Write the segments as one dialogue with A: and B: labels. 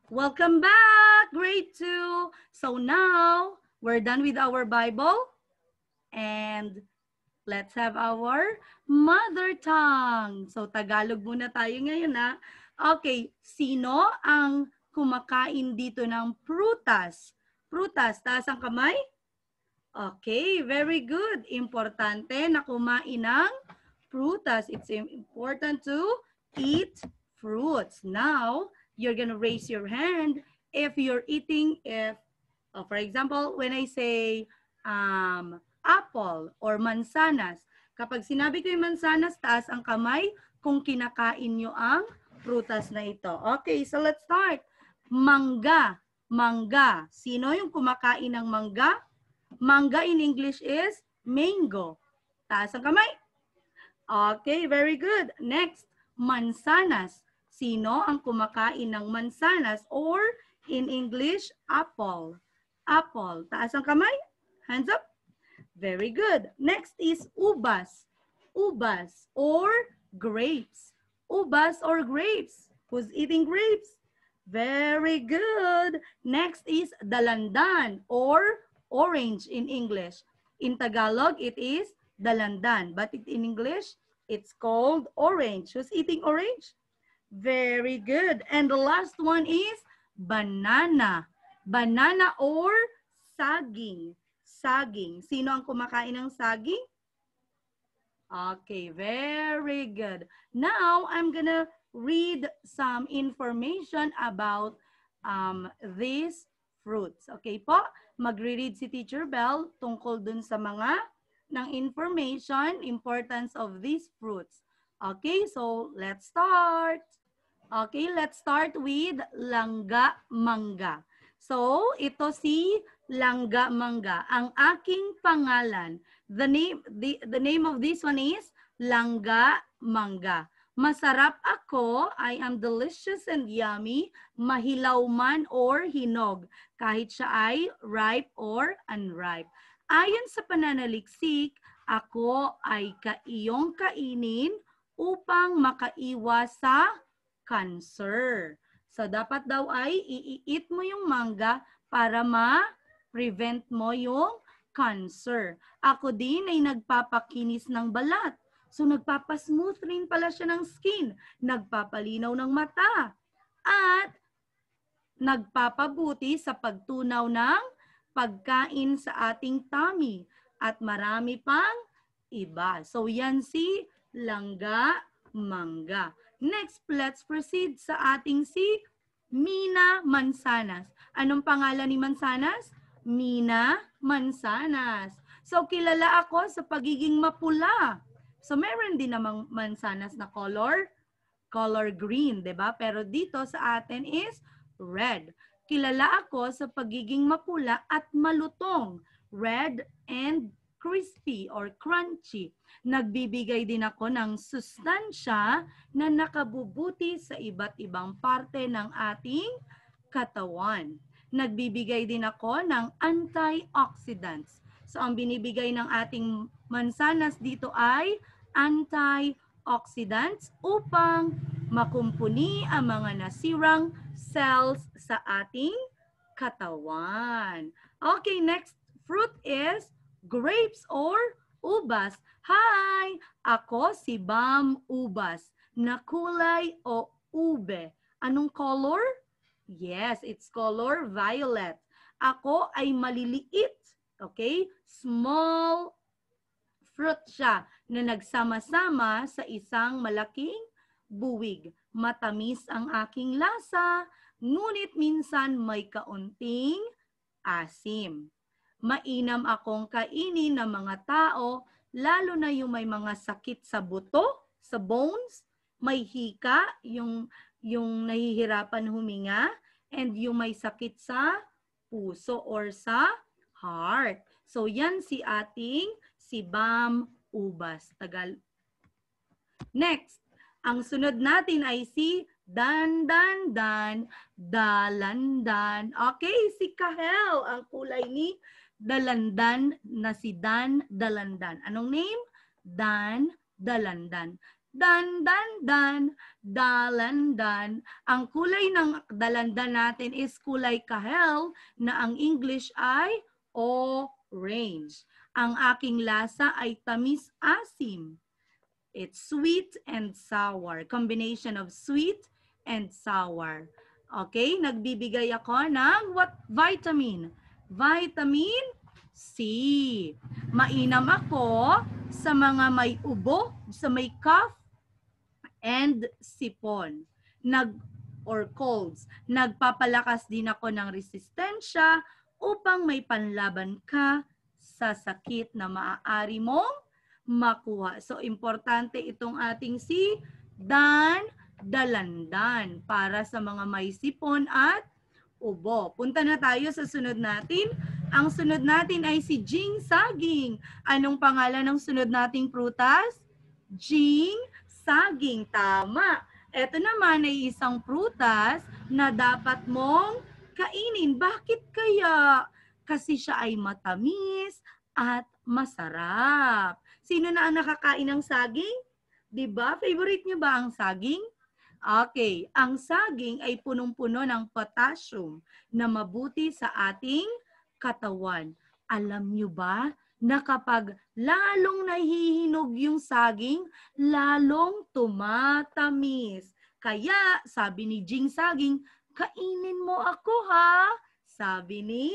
A: Welcome back, grade 2. So now, we're done with our Bible. And let's have our mother tongue. So Tagalog muna tayo ngayon ha. Okay, sino ang kumakain dito ng prutas? Prutas, taas ang kamay? Okay, very good. Importante na kumain ng prutas. It's important to eat fruits. Now, you're gonna raise your hand if you're eating, for example, when I say apple or mansanas. Kapag sinabi ko yung mansanas, taas ang kamay kung kinakain nyo ang prutas na ito. Okay, so let's start. Mangga. Mangga. Sino yung kumakain ng mangga? Mangga in English is mango. Taas ang kamay. Okay, very good. Next, mansanas. Sino ang kumakain ng mansanas or in English, apple? Apple. Taas ang kamay. Hands up. Very good. Next is ubas. Ubas or grapes. Ubas or grapes. Who's eating grapes? Very good. Next is dalandan or orange in English. In Tagalog, it is dalandan. But in English, it's called orange. Who's eating orange? Very good. And the last one is banana. Banana or saging. Saging. Sino ang kumakain ng saging? Okay, very good. Now, I'm gonna read some information about these fruits. Okay po? Magre-read si Teacher Bell tungkol dun sa mga ng information, importance of these fruits. Okay, so let's start. Okay, let's start with langga mangga. So, ito si langga mangga. Ang aking pangalan, the name of this one is langga mangga. Masarap ako, I am delicious and yummy, mahilaw man or hinog, kahit siya ay ripe or unripe. Ayon sa pananaliksik, ako ay iyong kainin upang makaiwas sa cancer. So, dapat daw ay i-eat mo yung mangga para ma-prevent mo yung cancer. Ako din ay nagpapakinis ng balat. So, nagpapasmooth rin pala siya ng skin. Nagpapalinaw ng mata. At nagpapabuti sa pagtunaw ng pagkain sa ating tummy. At marami pang iba. So, yan si langga mangga. Next, let's proceed sa ating si Mina Mansanas. Anong pangalan ni Mansanas? Mina Mansanas. So, kilala ako sa pagiging mapula. So, meron din namang mansanas na color green, 'di ba? Pero dito sa atin is red. Kilala ako sa pagiging mapula at malutong, red and crispy or crunchy. Nagbibigay din ako ng sustansya na nakabubuti sa iba't ibang parte ng ating katawan. Nagbibigay din ako ng antioxidants. So, ang binibigay ng ating mansanas dito ay antioxidants upang makumpuni ang mga nasirang cells sa ating katawan. Okay, next fruit is grapes or ubas. Hi! Ako si Bam Ubas na kulay o ube. Anong color? Yes, it's color violet. Ako ay maliliit. Okay? Small fruit siya na nagsama-sama sa isang malaking buwig. Matamis ang aking lasa, ngunit minsan may kaunting asim. Mainam akong kainin ng mga tao, lalo na yung may mga sakit sa buto, sa bones, may hika, yung nahihirapan huminga, and yung may sakit sa puso or sa heart. So yan si ating si Bam Ubas. Next, ang sunod natin ay si dalandan. Okay, si Kahel, ang kulay ni dalandan na si Dan Dalandan. Anong name? Dan Dalandan. Dan, dalandan. Ang kulay ng dalandan natin is kulay kahel na ang English ay orange. Ang aking lasa ay tamis-asim. It's sweet and sour. Combination of sweet and sour. Okay, nagbibigay ako ng what vitamin? Vitamin C. Mainam ako sa mga may ubo, sa may cough, and sipon. Or colds. Nagpapalakas din ako ng resistensya upang may panlaban ka sa sakit na maaari mong makuha. So, importante itong ating si dalandan para sa mga may sipon at ubo. Punta na tayo sa sunod natin. Ang sunod natin ay si Jing Saging. Anong pangalan ng sunod nating prutas? Jing Saging. Tama. Ito naman ay isang prutas na dapat mong kainin. Bakit kaya? Kasi siya ay matamis at masarap. Sino na ang nakakain ng saging? Diba? Favorite niyo ba ang saging? Okay. Ang saging ay punong-puno ng potassium na mabuti sa ating katawan. Alam niyo ba na kapag lalong nahihinog yung saging, lalong tumatamis. Kaya, sabi ni Jing Saging, kainin mo ako ha? Sabi ni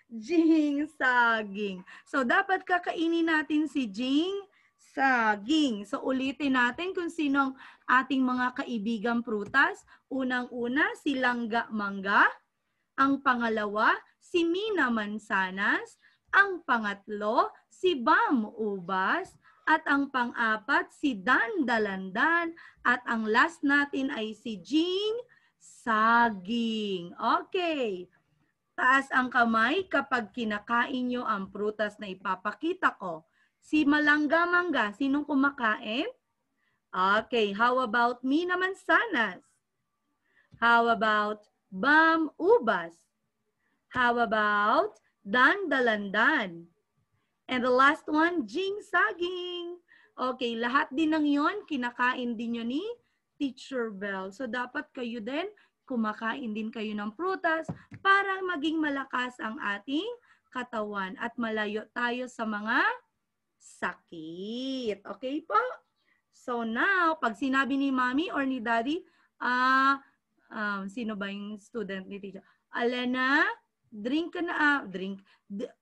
A: Jing Saging. So, dapat kakainin natin si Jing Saging. So, ulitin natin kung sino ang ating mga kaibigang prutas. Unang-una, si Langga Mangga. Ang pangalawa, si Mina Mansanas. Ang pangatlo, si Bam Ubas. At ang pang-apat, si Dan Dalandan. At ang last natin ay si Jing Saging. Okay. Taas ang kamay kapag kinakain nyo ang prutas na ipapakita ko. Si Malangga Mangga, sinong kumakain? Okay. How about Mina Mansanas? How about Bam Ubas? How about Dan Dalandan? And the last one, Jing Saging. Okay, lahat din ng yon kinakain din nyo ni Teacher Bell. So dapat kayo din, kumakain din kayo ng prutas para maging malakas ang ating katawan at malayo tayo sa mga sakit. Okay po? So now, pag sinabi ni Mommy or ni Daddy, sino ba yung student ni Teacher? Alena, drink ka na,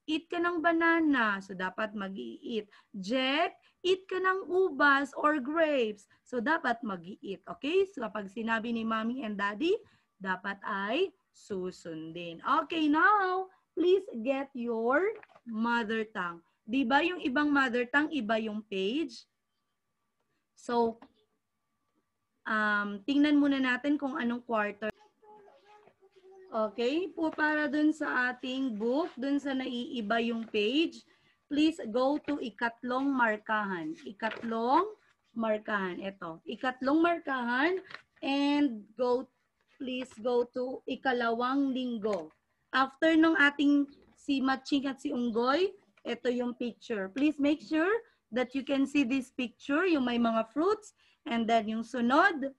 A: eat ka ng banana. So, dapat mag-i-eat. Jet, eat ka ng ubas or grapes. So, dapat mag-i-eat. Okay? So, kapag sinabi ni Mommy and Daddy, dapat ay susundin. Okay, now, please get your mother tongue. Diba yung ibang mother tongue, iba yung page? So, tingnan muna natin kung anong quarter. Okay, po para dun sa ating book, dun sa naiiba yung page, please go to ikatlong markahan. Ikatlong markahan. Ito, ikatlong markahan and please go to ikalawang linggo. After nung ating si Matching at si Unggoy, ito yung picture. Please make sure that you can see this picture, yung may mga fruits, and then yung sunod,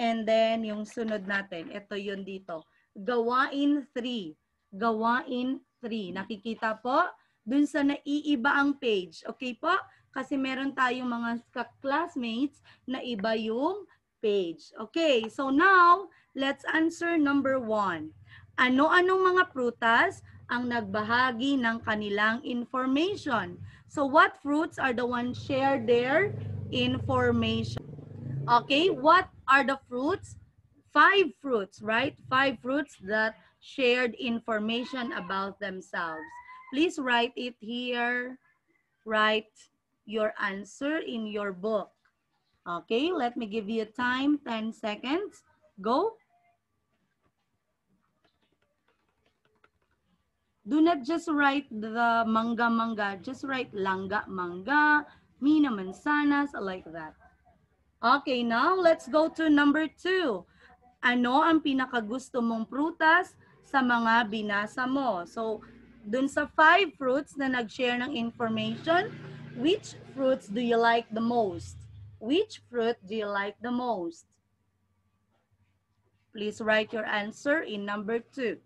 A: and then yung sunod natin. Ito yun dito. Gawain 3. Gawain 3. Nakikita po? Dun sa naiiba ang page. Okay po? Kasi meron tayong mga classmates na iba yung page. Okay, so now, let's answer number 1. Ano-anong mga prutas ang nagbahagi ng kanilang information? So what fruits are the ones share their information? Okay, what are the fruits? 5 fruits, right? 5 fruits that shared information about themselves. Please write it here. Write your answer in your book. Okay, let me give you time, 10 seconds. Go. Do not just write the mangga, just write langga mangga, Mina Mansanas, like that. Okay, now let's go to number 2. Ano ang pinakagusto mong prutas sa mga binasa mo? So, dun sa 5 fruits na nag-share ng information, which fruits do you like the most? Which fruit do you like the most? Please write your answer in number 2.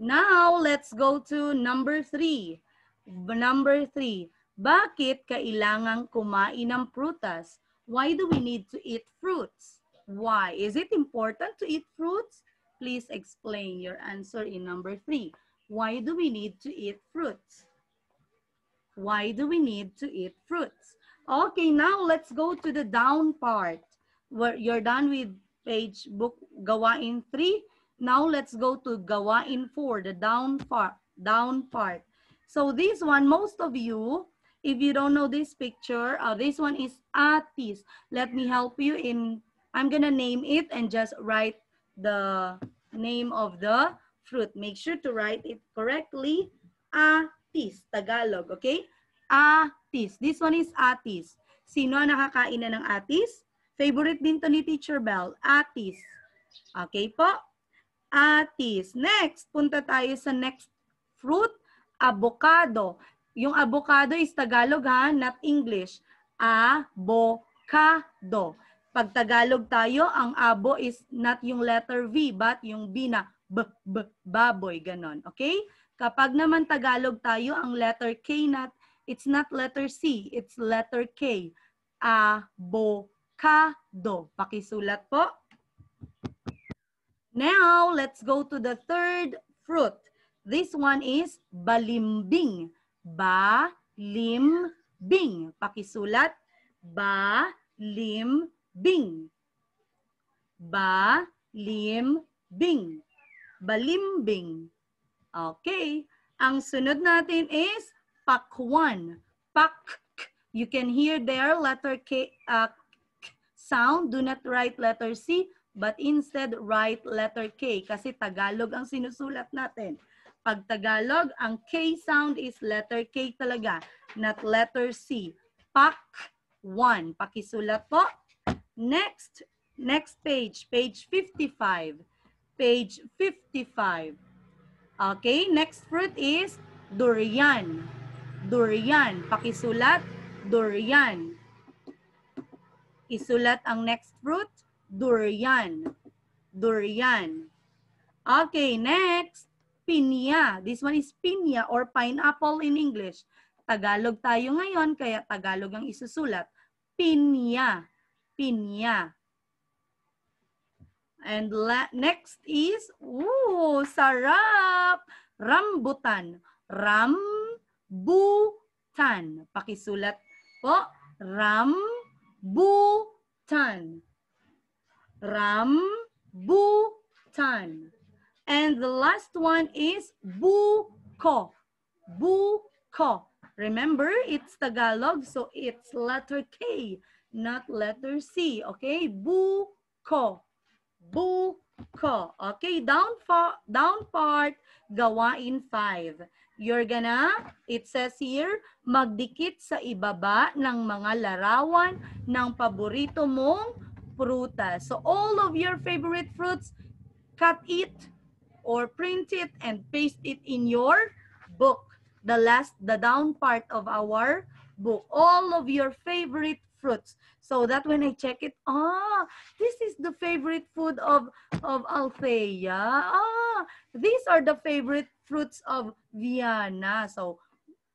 A: Now, let's go to number 3. Number 3, bakit kailangang kumain ng prutas? Why do we need to eat fruits? Why? Is it important to eat fruits? Please explain your answer in number 3. Why do we need to eat fruits? Why do we need to eat fruits? Okay, now let's go to the down part. Where you're done with page book Gawain 3. Now let's go to Gawain 4, the down part. So this one, most of you, if you don't know this picture, this one is atis. Let me help you in, I'm gonna name it and just write the name of the fruit. Make sure to write it correctly. Atis, Tagalog, okay? Atis. This one is atis. Sino ang nakakain na ng atis? Favorite din to ni Teacher Bell, atis. Okay po? Atis. Next, punta tayo sa next fruit, avocado. Yung avocado is Tagalog ha, not English. Avocado. Pag Tagalog tayo, ang abo is not yung letter V, but yung B na baboy, ganon. Okay? Kapag naman Tagalog tayo, ang letter K it's not letter C, it's letter K. Avocado. Pakisulat po. Now, let's go to the third fruit. This one is balimbing. Balimbing. Pakisulat. Balimbing. Balimbing. Balimbing. Okay. Ang sunod natin is pakwan. Pak. You can hear there letter K sound. Do not write letter C, but instead write letter K kasi Tagalog ang sinusulat natin. Pag Tagalog, ang K sound is letter K talaga, not letter C. Pakwan. Pakisulat po. Next page, page 55. Page 55. Okay, next fruit is durian. Durian. Pakisulat, durian. Isulat ang next fruit, durian. Durian. Okay, next, pinya. This one is pinya or pineapple in English. Tagalog tayo ngayon, kaya Tagalog ang isusulat. Pinya. Pinya. And next is, sarap! Rambutan. Rambutan. Pakisulat po, rambutan. Rambutan. And the last one is buko. Buko. Remember, it's Tagalog, so it's letter K, not letter C. Okay, buko. Buko. Okay, down part, gawain 5. You're gonna, it says here, magdikit sa ibaba ng mga larawan ng paborito mong prutas. So all of your favorite fruits, cut it or print it and paste it in your book. The down part of our book. All of your favorite fruits. So that when I check it, this is the favorite food of Althea. These are the favorite fruits of Viana. So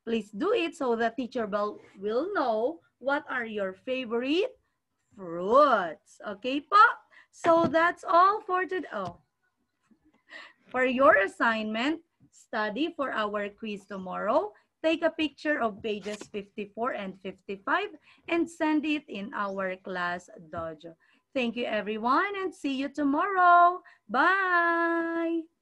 A: please do it so that Teacher Bell will know what are your favorite fruits. Okay po? So that's all for today. For your assignment, study for our quiz tomorrow. Take a picture of pages 54 and 55 and send it in our class dojo. Thank you everyone and see you tomorrow. Bye!